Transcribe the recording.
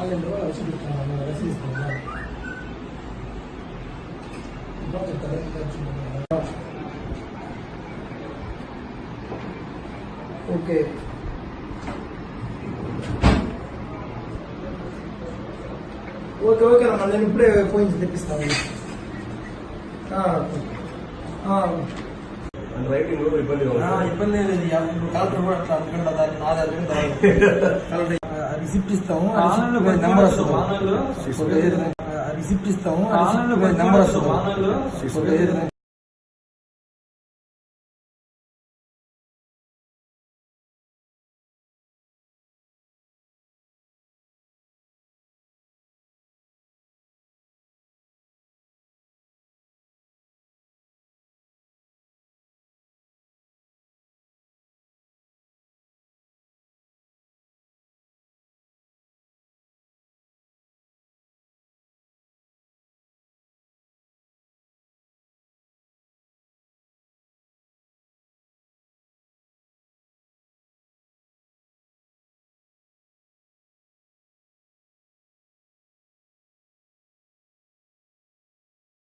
ఆన్లైన్లో చూపిస్తాను రసీదుగా okay okay okay అమ్మా నేను ఇప్పుడే ఫోన్ తెప్పిస్తాను. రైటింగ్ లో ఇబ్బంది లేదు. కలెక్టర్ కూడా అట్లా అనుకుంటా దాన్ని రిసిప్ట్ ఇస్తాము, నెంబర్ వస్తుంది. రిసిప్ట్ ఇస్తాము, నెంబర్ వస్తుంది.